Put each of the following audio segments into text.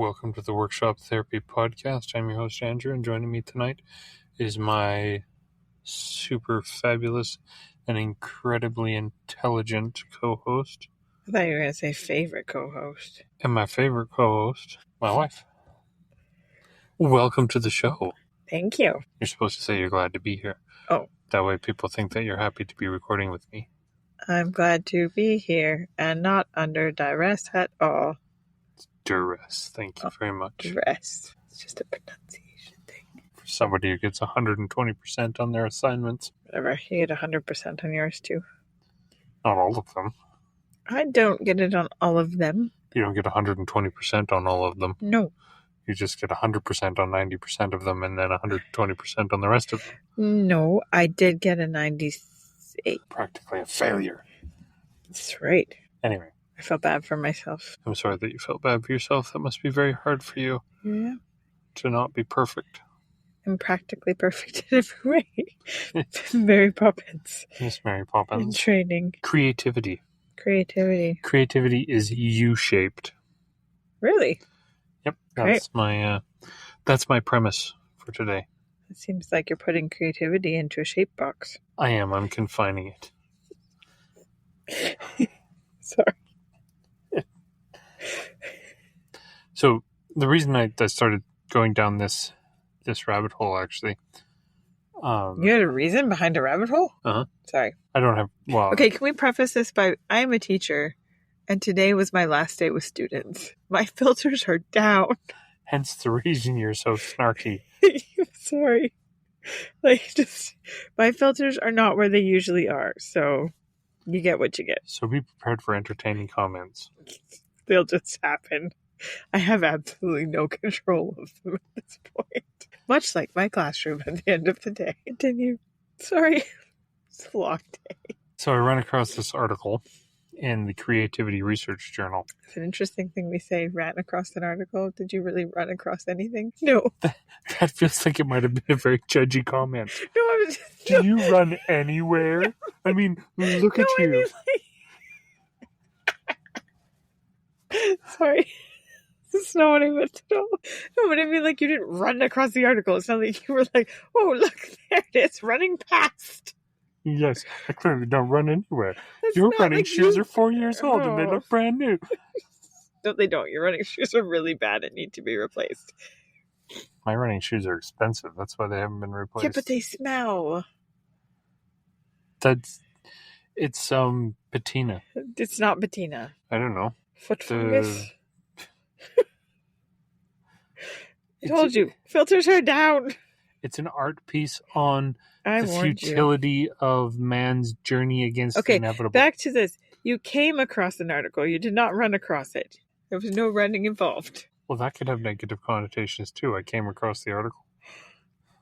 Welcome to the Workshop Therapy Podcast. I'm your host, Andrew, and joining me tonight is my super fabulous and incredibly intelligent co-host. I thought you were going to say favorite co-host. And my favorite co-host, my wife. Welcome to the show. Thank you. You're supposed to say you're glad to be here. Oh. That way people think that you're happy to be recording with me. I'm glad to be here and not under duress at all. Duress. Thank you very much. Duress. It's just a pronunciation thing. For somebody who gets 120% on their assignments. Whatever. You get 100% on yours too. Not all of them. I don't get it on all of them. You don't get 120% on all of them. No. You just get 100% on 90% of them and then 120% on the rest of them. No, I did get a 98. Practically a failure. That's right. Anyway. I felt bad for myself. I'm sorry that you felt bad for yourself. That must be very hard for you. Yeah. To not be perfect. I'm practically perfect in every way. Mary Poppins. Miss Mary Poppins. In training. Creativity. Creativity is U-shaped. Really? Yep. That's my premise for today. It seems like you're putting creativity into a shape box. I am. I'm confining it. Sorry. So the reason I started going down this rabbit hole, actually. You had a reason behind a rabbit hole? Uh-huh. Sorry. I don't have... Well... Okay, can we preface this by... I am a teacher, and today was my last day with students. My filters are down. Hence the reason you're so snarky. Sorry. My filters are not where they usually are, so you get what you get. So be prepared for entertaining comments. They'll just happen. I have absolutely no control of them at this point. Much like my classroom at the end of the day. Continue. Sorry. It's a long day. So I ran across this article in the Creativity Research Journal. It's an interesting thing we say, ran across an article. Did you really run across anything? No. That feels like it might have been a very judgy comment. No, Do you run anywhere? I mean, look at you. I mean, Sorry. That's not what I meant at all. No, but I mean, you didn't run across the article. It's not like you were like, oh, look, there it is, running past. Yes, I clearly don't run anywhere. That's Your running shoes are 4 years old and they look brand new. No, they don't. Your running shoes are really bad and need to be replaced. My running shoes are expensive. That's why they haven't been replaced. Yeah, but they smell. It's patina. It's not patina. I don't know. Foot fungus. I told you, filters are down. It's an art piece on the futility you. Of man's journey against the inevitable. Back to this. You came across an article. You did not run across it. There was no running involved. Well, that could have negative connotations too. I came across the article.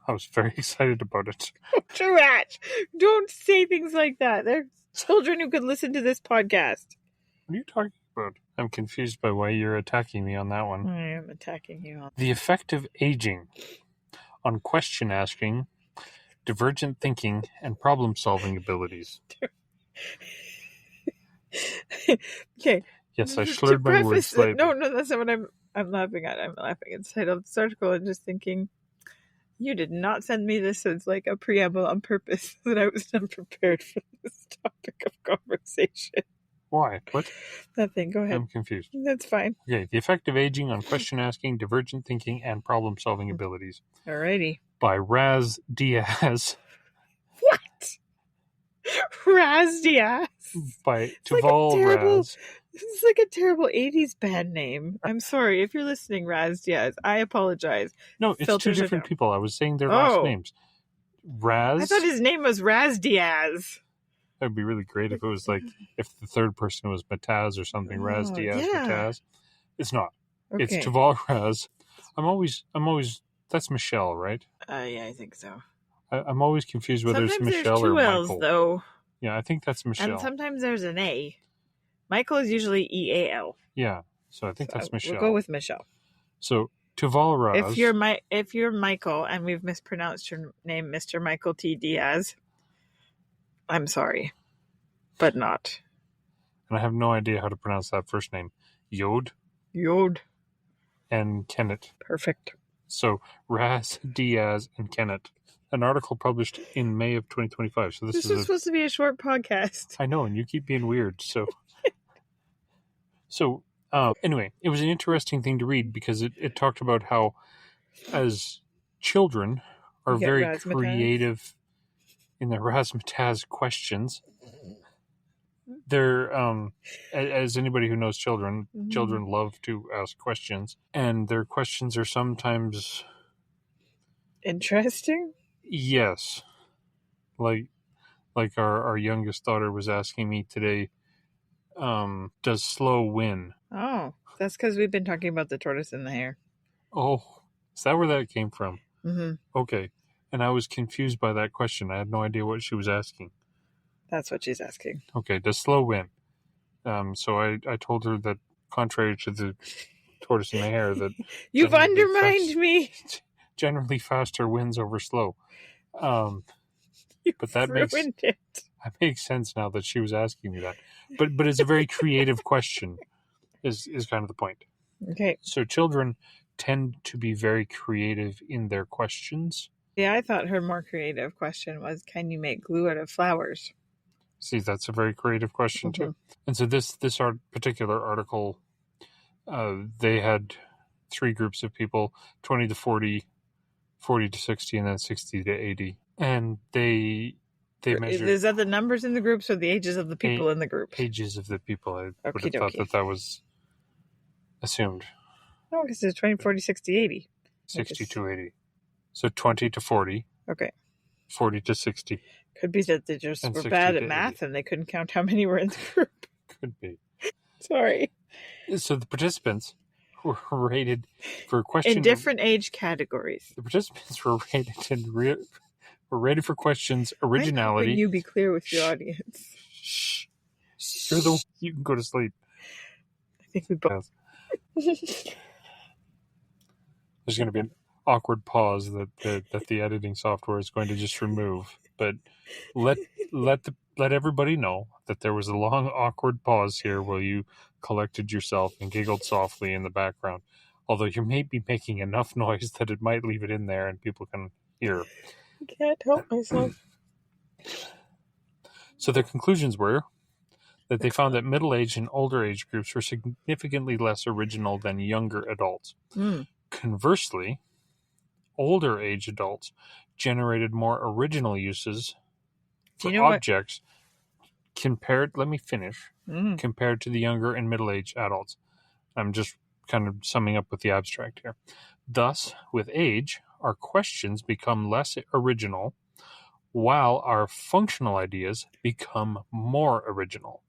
I was very excited about it. Trash! Don't say things like that. There are children who could listen to this podcast. What are you talking about? I'm confused by why you're attacking me on that one. I am attacking you on the effect of aging on question asking, divergent thinking, and problem solving abilities. Okay. Yes, I slurred my words slightly. No, that's not what I'm laughing at. I'm laughing at the title of this article and just thinking, you did not send me this as like a preamble on purpose, that I was unprepared for this topic of conversation. Why? What? Nothing. Go ahead. I'm confused. That's fine. Okay. The effect of aging on question asking, divergent thinking, and problem solving abilities. Alrighty. By Raz Diaz. What? Raz Diaz? By Tuval Raz. This is like a terrible 80s band name. I'm sorry. If you're listening, Raz Diaz, I apologize. No, it's two different people. I was saying their last names. Raz. I thought his name was Raz Diaz. That would be really great if it was if the third person was Mataz or something. Raz Diaz, yeah. Mataz. It's not. Okay. It's Tuval Raz. I'm always. That's Michelle, right? Yeah, I think so. I'm always confused whether sometimes it's Michelle or Michael. L's, though. Yeah, I think that's Michelle. And sometimes there's an A. Michael is usually EAL. Yeah, so I think that's Michelle. We'll go with Michelle. So Tuval Raz. If you're Michael and we've mispronounced your name, Mr. Michael T. Diaz, I'm sorry, but not. And I have no idea how to pronounce that first name. Yod? Yod. and Kennett. Perfect. So Raz, Diaz, and Kennett. An article published in May of 2025. So This was supposed to be a short podcast. I know, and you keep being weird. So anyway, it was an interesting thing to read because it talked about how, as children are You get very razzmatazz? creative in their razzmatazz questions. They're as anybody who knows children, children love to ask questions, and their questions are sometimes interesting. Yes, like our youngest daughter was asking me today, does slow win? Oh, that's because we've been talking about the tortoise and the hare. Oh, is that where that came from? Mm-hmm. Okay, and I was confused by that question. I had no idea what she was asking. That's what she's asking. Okay, does slow win? So I told her that, contrary to the tortoise and the hare, that you've undermined me. Generally, faster wins over slow. But that makes sense now that she was asking me that. But it's a very creative question. Is kind of the point. Okay. So children tend to be very creative in their questions. Yeah, I thought her more creative question was, can you make glue out of flowers? See, that's a very creative question too. And so this particular article, they had 3 groups of people: 20 to 40, 40 to 60, and then 60 to 80. And they measured. Is that the numbers in the groups or the ages of the people in the groups? Ages of the people. I would have thought that was assumed. No, because it's 20, 40, 60, 80. 60 to 80. So 20 to 40. Okay. 40 to 60. Could be that they just were bad at math and they couldn't count how many were in the group. Could be. Sorry. So the participants were rated for question in different age categories. The participants were rated for questions originality. You be clear with your audience. Shh. You can go to sleep. I think we both. There's going to be an awkward pause that the editing software is going to just remove. But let everybody know that there was a long awkward pause here while you collected yourself and giggled softly in the background. Although you may be making enough noise that it might leave it in there and people can hear. I can't help myself. So their conclusions were that they found that middle-aged and older age groups were significantly less original than younger adults. Conversely, older age adults generated more original uses for objects compared to the younger and middle-aged adults. I'm just kind of summing up with the abstract here. Thus, with age, our questions become less original, while our functional ideas become more original.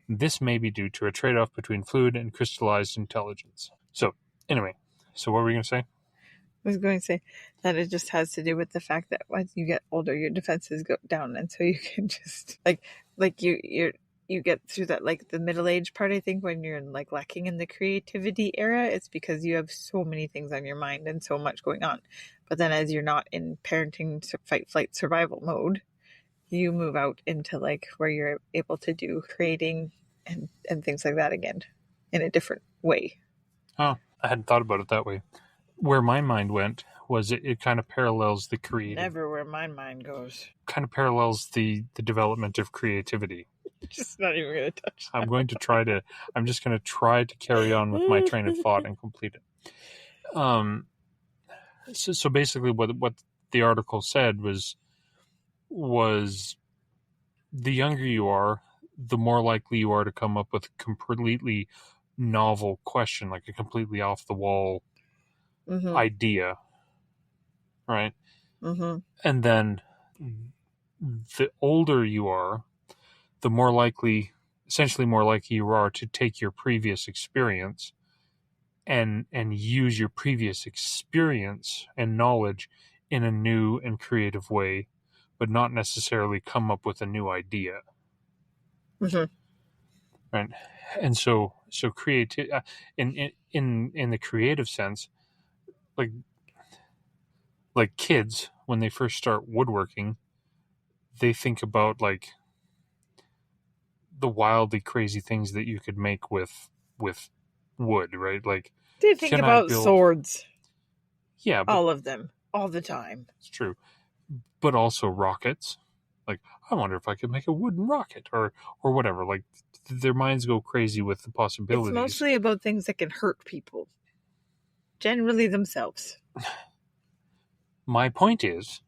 This may be due to a trade-off between fluid and crystallized intelligence. So, anyway, what were we going to say? I was going to say that it just has to do with the fact that once you get older, your defenses go down, and so you can just you get through that, like the middle age part. I think when you're lacking in the creativity era, it's because you have so many things on your mind and so much going on. But then as you're not in parenting fight flight survival mode, you move out into where you're able to do creating and things like that again in a different way. Oh, I hadn't thought about it that way. Where my mind went was it kind of parallels the creative. Never where my mind goes. Kind of parallels the development of creativity. Just not even going to touch that. I'm just going to try to carry on with my train of thought and complete it. So basically what the article said was the younger you are, the more likely you are to come up with a completely novel question, like a completely off the wall idea, right? And then the older you are, the essentially more likely you are to take your previous experience and use your previous experience and knowledge in a new and creative way, but not necessarily come up with a new idea. Right. And so creative in the creative sense, like kids, when they first start woodworking, they think about the wildly crazy things that you could make with wood, right? Like They think about swords. Yeah. All of them. All the time. It's true. But also rockets. Like, I wonder if I could make a wooden rocket or whatever. Like, their minds go crazy with the possibilities. It's mostly about things that can hurt people. Generally themselves. My point is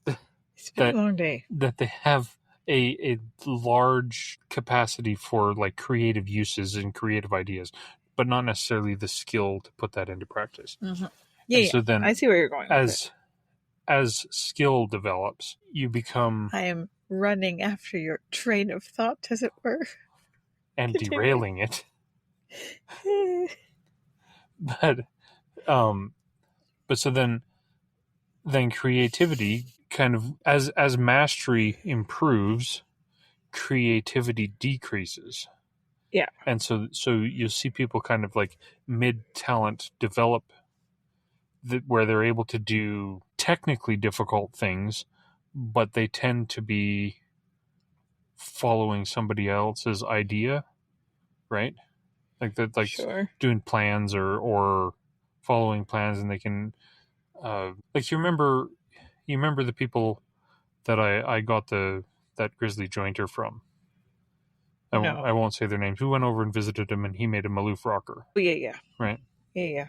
it's been a long day. That they have a large capacity for like creative uses and creative ideas, but not necessarily the skill to put that into practice. Mm-hmm. Yeah, so then I see where you're going. As skill develops, you become... I am running after your train of thought, as it were. And derailing it. But so then creativity kind of, as mastery improves, creativity decreases. Yeah. And so you'll see people kind of like mid-talent develop where they're able to do technically difficult things, but they tend to be following somebody else's idea, right? Like that, like sure. Doing plans or following plans, and they can like you remember the people that I got that grizzly jointer from. No. I won't say their names. We went over and visited him, and he made a Maloof rocker. Oh, yeah. Right? Yeah.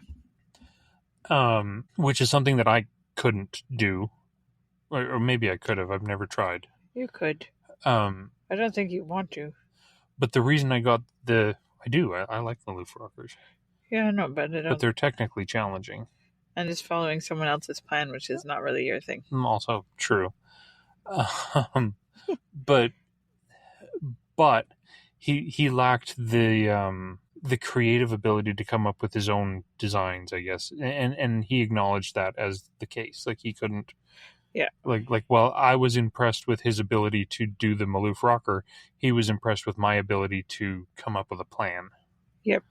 Which is something that I couldn't do. Or maybe I could have. I've never tried. You could. I don't think you want to. But the reason I got I do. I like Maloof rockers. Yeah, I know, but they're technically challenging. And it's following someone else's plan, which is not really your thing. Also true. But he lacked the creative ability to come up with his own designs, I guess, and he acknowledged that as the case. Like he couldn't. Yeah. Like while I was impressed with his ability to do the Maloof rocker, he was impressed with my ability to come up with a plan. Yep.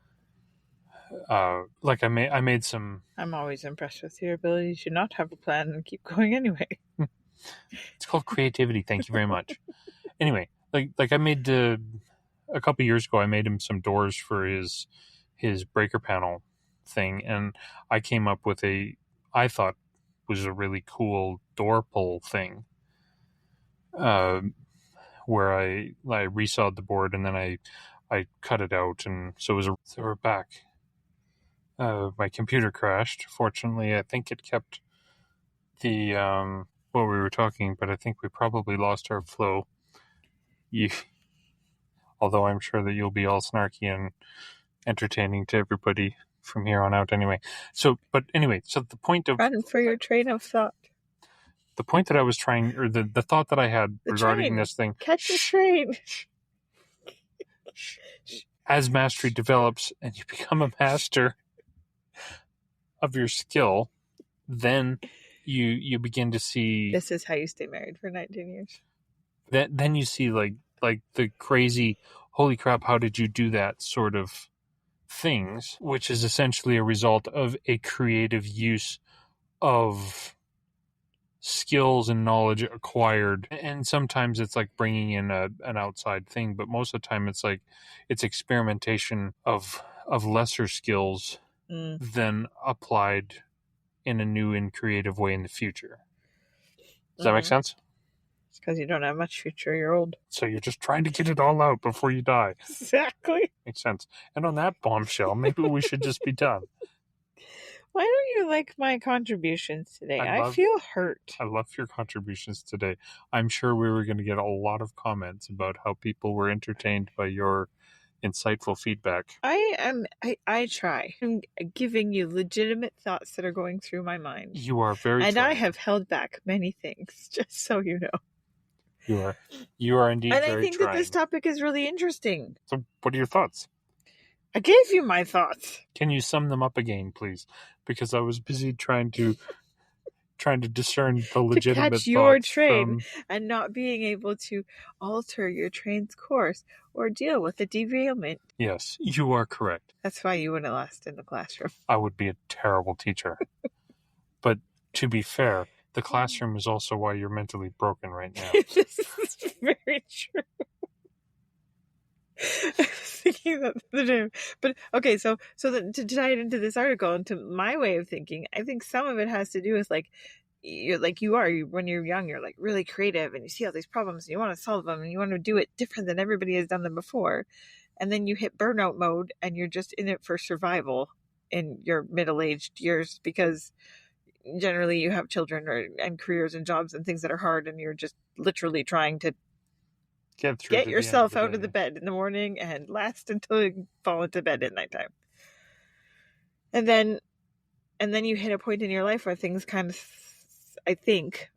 Like I made some. I'm always impressed with your ability to not have a plan and keep going anyway. It's called creativity. Thank you very much. Anyway, like I made a couple years ago, I made him some doors for his breaker panel thing, and I came up with I thought was a really cool door pull thing. Where I resawed the board and then I cut it out, and so we're back. My computer crashed. Fortunately, I think it kept the what we were talking, but I think we probably lost our flow. Although I'm sure that you'll be all snarky and entertaining to everybody from here on out anyway. So the point of... Run for your train of thought. The point that I was trying, or the thought that I had regarding this thing... Catch the train! As mastery develops and you become a master of your skill, then you begin to see... This is how you stay married for 19 years. Then you see like the crazy, holy crap, how did you do that sort of things, which is essentially a result of a creative use of skills and knowledge acquired. And sometimes it's like bringing in an outside thing, but most of the time it's like it's experimentation of lesser skills than applied in a new and creative way in the future. Does that make sense? It's because you don't have much future. You're old. So you're just trying to get it all out before you die. Exactly. Makes sense. And on that bombshell, maybe we should just be done. Why don't you like my contributions today? I feel hurt. I love your contributions today. I'm sure we were going to get a lot of comments about how people were entertained by your insightful feedback. I try. I'm giving you legitimate thoughts that are going through my mind. You are very And trying. I have held back many things, just so you know. You are indeed very trying. And I think that this topic is really interesting. So what are your thoughts? I gave you my thoughts. Can you sum them up again, please? Because I was busy trying to discern the legitimate to catch your thoughts train and not being able to alter your train's course or deal with the derailment. Yes, you are correct. That's why you wouldn't last in the classroom. I would be a terrible teacher. But to be fair, the classroom is also why you're mentally broken right now. This is very true. I was thinking that the other day. But okay, so to tie it into this article and to my way of thinking, I think some of it has to do with like when you're young, you're like really creative and you see all these problems and you want to solve them and you want to do it different than everybody has done them before. And then you hit burnout mode and you're just in it for survival in your middle-aged years because generally you have children and careers and jobs and things that are hard and you're just literally trying to get yourself out of the bed in the morning and last until you fall into bed at nighttime. And then you hit a point in your life where things kind of,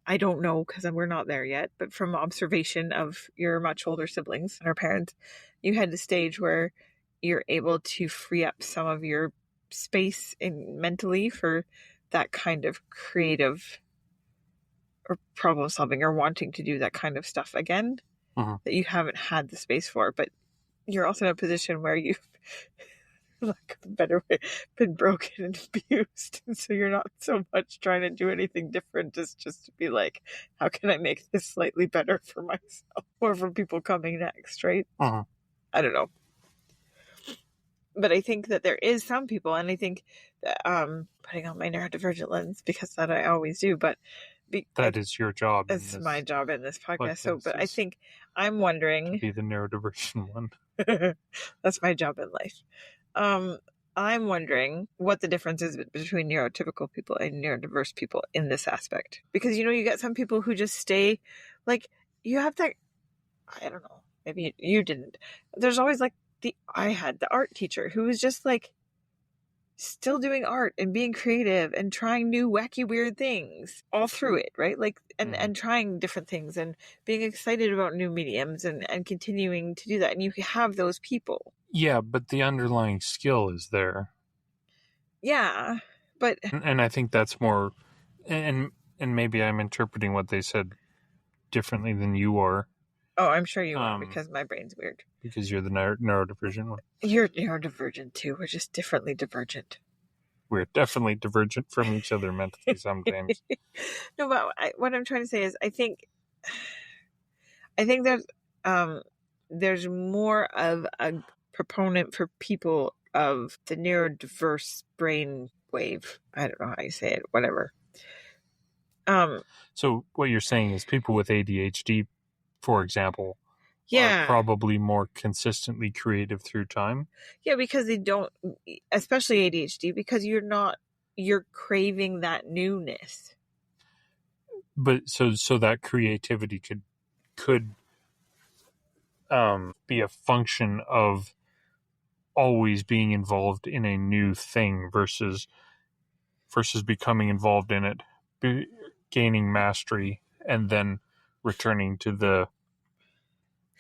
I don't know because we're not there yet, but from observation of your much older siblings and our parents, you had the stage where you're able to free up some of your space mentally for that kind of creative or problem solving or wanting to do that kind of stuff again that you haven't had the space for. But you're also in a position where you've, lack of a better way, been broken and abused. And so you're not so much trying to do anything different as just to be like, how can I make this slightly better for myself or for people coming next, right? I don't know. But I think that there is some people, and I think that putting on my neurodivergent lens because that I always do, but that is your job. It's my job in this podcast. So, but I think I'm wondering to be the neurodiversion one. That's my job in life. I'm wondering what the difference is between neurotypical people and neurodiverse people in this aspect. Because, you get some people who just stay, like, you have that, I don't know, maybe you didn't. There's always, like, I had the art teacher who was just, like, still doing art and being creative and trying new wacky weird things all through it, right? Like, and trying different things and being excited about new mediums and continuing to do that. And you have those people. Yeah, but the underlying skill is there. Yeah, but and I think that's more, and maybe I'm interpreting what they said differently than you are. Oh, I'm sure you are, because my brain's weird. Because you're the neurodivergent one. You're neurodivergent too. We're just differently divergent. We're definitely divergent from each other mentally sometimes. No, but what I'm trying to say is I think there's more of a proponent for people of the neurodiverse brain wave. I don't know how you say it, whatever. So what you're saying is people with ADHD, for example, are probably more consistently creative through time. Yeah, because they don't, especially ADHD, because you're craving that newness. But so that creativity could be a function of always being involved in a new thing versus becoming involved in it, gaining mastery, and then returning to the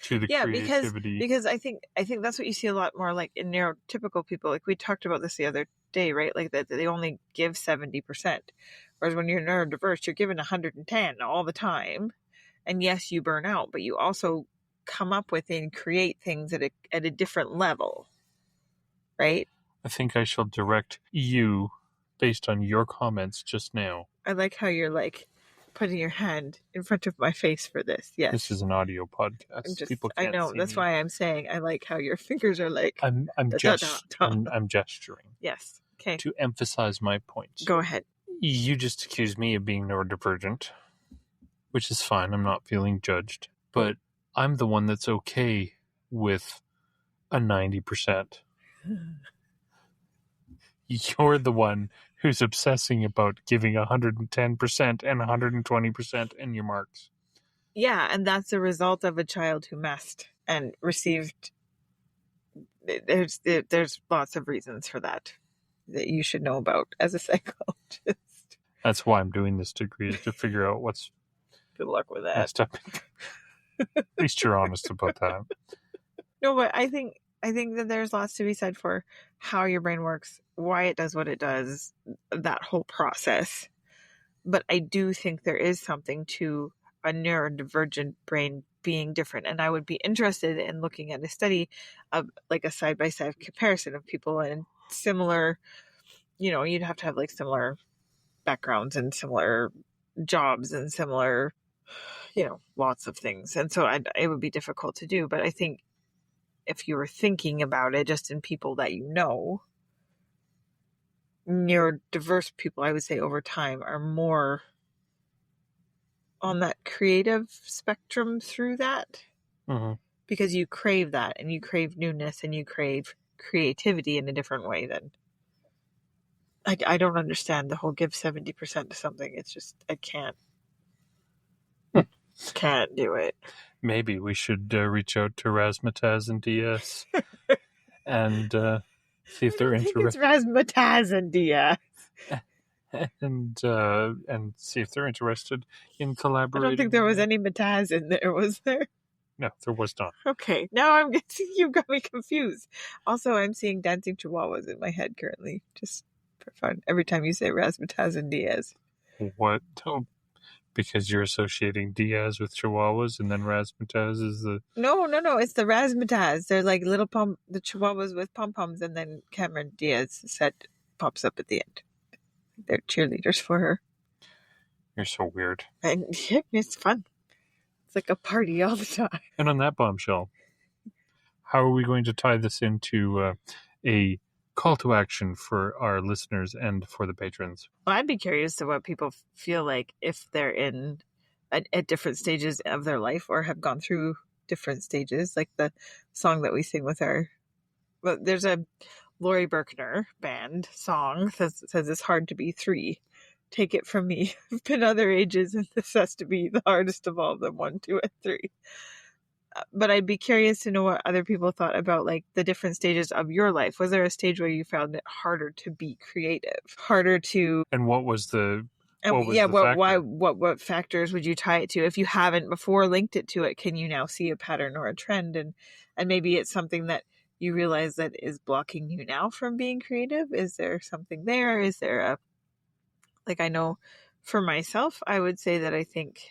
creativity. Because I think that's what you see a lot more like in neurotypical people. Like we talked about this the other day, right? Like that they only give 70%, whereas when you're neurodiverse, you're given 110 all the time. And yes, you burn out, but you also come up with and create things at a different level, right? I think I shall direct you based on your comments just now. I like how you're like putting your hand in front of my face for this. Yes. This is an audio podcast. People can't I know. see That's me. why I'm saying I like how your fingers are like. I'm gesturing. Yes. Okay. To emphasize my point. Go ahead. You just accused me of being neurodivergent, which is fine. I'm not feeling judged. But I'm the one that's okay with a 90%. You're the one who's obsessing about giving 110% and 120% in your marks. Yeah, and that's a result of a child who messed and received. There's lots of reasons for that you should know about as a psychologist. That's why I'm doing this degree, is to figure out what's. Good luck with that. Messed up. At least you're honest about that. No, but I think that there's lots to be said for how your brain works, why it does what it does, that whole process. But I do think there is something to a neurodivergent brain being different. And I would be interested in looking at a study of like a side-by-side comparison of people and similar, you'd have to have like similar backgrounds and similar jobs and similar, lots of things. And so it would be difficult to do. But I think if you were thinking about it just in people that you know, neurodiverse people, I would say over time, are more on that creative spectrum through that. Mm-hmm. Because you crave that, and you crave newness, and you crave creativity in a different way than... I don't understand the whole give 70% to something. It's just, I can't do it. Maybe we should reach out to Razzmatazz and DS and see if they're interested. It's Razzmatazz and DS. And see if they're interested in collaborating. I don't think there was any Mataz in there, was there? No, there was not. Okay, now you got me confused. Also, I'm seeing dancing chihuahuas in my head currently, just for fun. Every time you say Razzmatazz and Diaz. What? Oh, because you're associating Diaz with chihuahuas, and then Razzmatazz is the... No, it's the Razzmatazz. They're like little the chihuahuas with pom-poms, and then Cameron Diaz set pops up at the end. They're cheerleaders for her. You're so weird. And it's fun. It's like a party all the time. And on that bombshell, how are we going to tie this into a call to action for our listeners and for the patrons? Well, I'd be curious to what people feel like if they're in at different stages of their life or have gone through different stages. Like the song that we sing with well, there's a Laurie Berkner band song that says it's hard to be 3. Take it from me. I've been other ages, and this has to be the hardest of all of them, 1, 2, and 3. But I'd be curious to know what other people thought about like the different stages of your life. Was there a stage where you found it harder to be creative, harder to? And what was the? What factors would you tie it to? If you haven't before linked it to it, can you now see a pattern or a trend? And maybe it's something that you realize that is blocking you now from being creative. Is there something there? Is there a, like, I know for myself, I would say that I think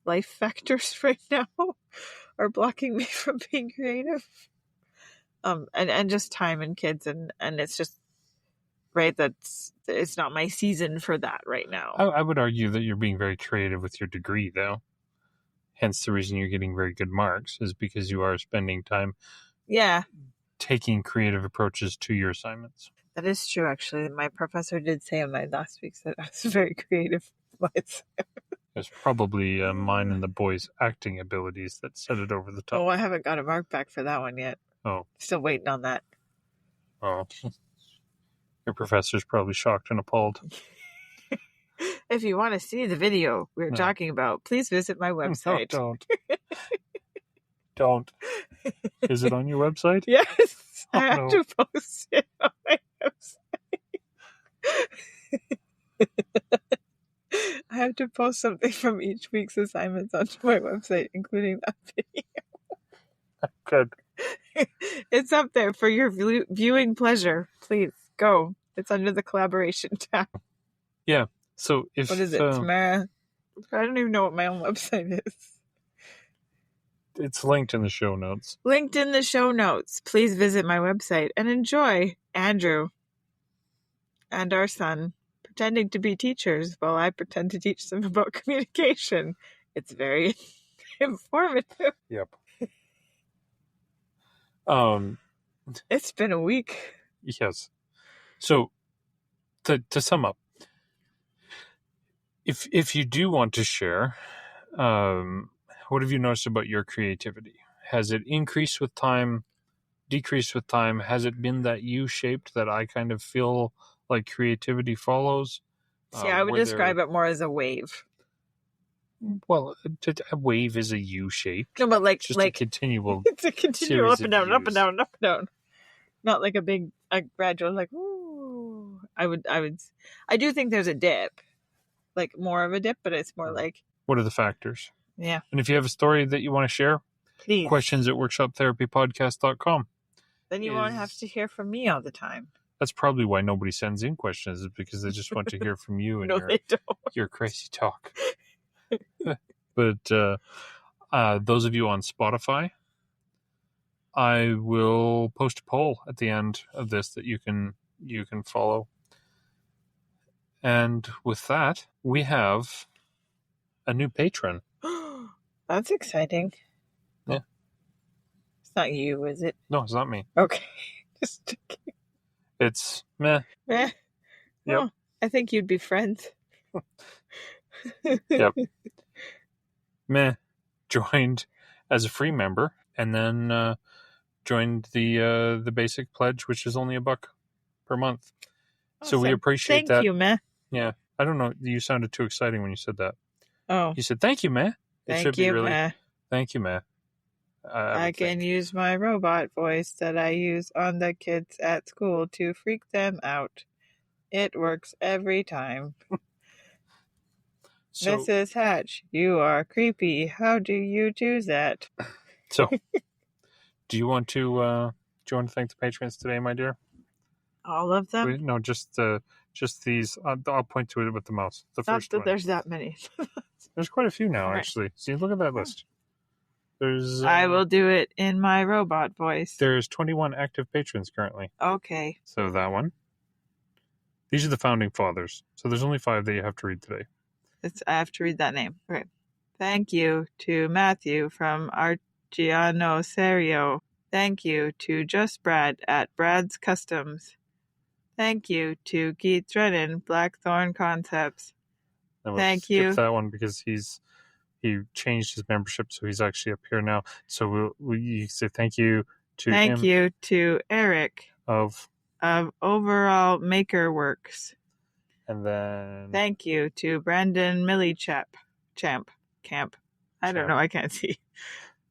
life factors right now are blocking me from being creative. And just time and kids and it's just right. It's not my season for that right now. I would argue that you're being very creative with your degree, though. Hence the reason you're getting very good marks is because you are spending time taking creative approaches to your assignments. That is true, actually. My professor did say in my last week that I was very creative. It's probably mine and the boys' acting abilities that set it over the top. Oh, I haven't got a mark back for that one yet. Oh. Still waiting on that. Oh. Your professor's probably shocked and appalled. If you want to see the video we're talking about, please visit my website. No, don't. Is it on your website? Yes. I have to post it on my website. I have to post something from each week's assignments onto my website, including that video. Good. It's up there for your viewing pleasure. Please go. It's under the collaboration tab. Yeah. So if what is it, Tamara? I don't even know what my own website is. It's linked in the show notes. Linked in the show notes. Please visit my website and enjoy Andrew and our son pretending to be teachers while I pretend to teach them about communication. It's very informative. Yep. It's been a week. Yes. So to sum up, if you do want to share, what have you noticed about your creativity? Has it increased with time, decreased with time? Has it been that U-shaped that I kind of feel like creativity follows? See, I would describe it more as a wave. Well, a wave is a U-shape. No, but like a continual. It's a continual up and down, up and down, up and down. Not like a gradual, like ooh. I do think there's a dip, like more of a dip, but it's more like. What are the factors? Yeah. And if you have a story that you want to share, please. questions@workshoptherapypodcast.com. Then you won't have to hear from me all the time. That's probably why nobody sends in questions, is because they just want to hear from you and your crazy talk. But those of you on Spotify, I will post a poll at the end of this that you can follow. And with that, we have a new patron. That's exciting. Yeah. not you, is it? No, it's not me. Okay. Just checking. It's meh. Meh. Yep. Oh, I think you'd be friends. Yep. Meh. Joined as a free member, and then joined the basic pledge, which is only $1 per month. Awesome. So we appreciate that. Thank you, Meh. Yeah. I don't know. You sounded too exciting when you said that. Oh. You said, thank you, Meh. It should be really, Meh. Thank you, Meh. I can use my robot voice that I use on the kids at school to freak them out. It works every time. So, Mrs. Hatch, you are creepy. How do you do that? So, do you want to thank the patrons today, my dear? All of them? No, just these. I'll point to it with the mouse. The first one. There's that many. There's quite a few now, actually. See, look at that list. There's. I will do it in my robot voice. There's 21 active patrons currently. Okay. So that one. These are the founding fathers. So there's only 5 that you have to read today. I have to read that name. Okay. Thank you to Matthew from Argiano Serio. Thank you to Just Brad at Brad's Customs. Thank you to Keith Drennan, Blackthorn Concepts. Thank you. Skip that one because he changed his membership, so he's actually up here now. So you say thank you to him. Thank you to Eric of Overall Maker Works. And then thank you to Brandon Millichap Camp. I don't know, I can't see.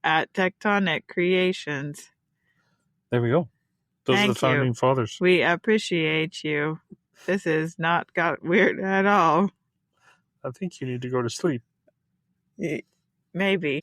At Tectonic Creations. There we go. Those are the founding fathers. We appreciate you. This has not got weird at all. I think you need to go to sleep. Maybe.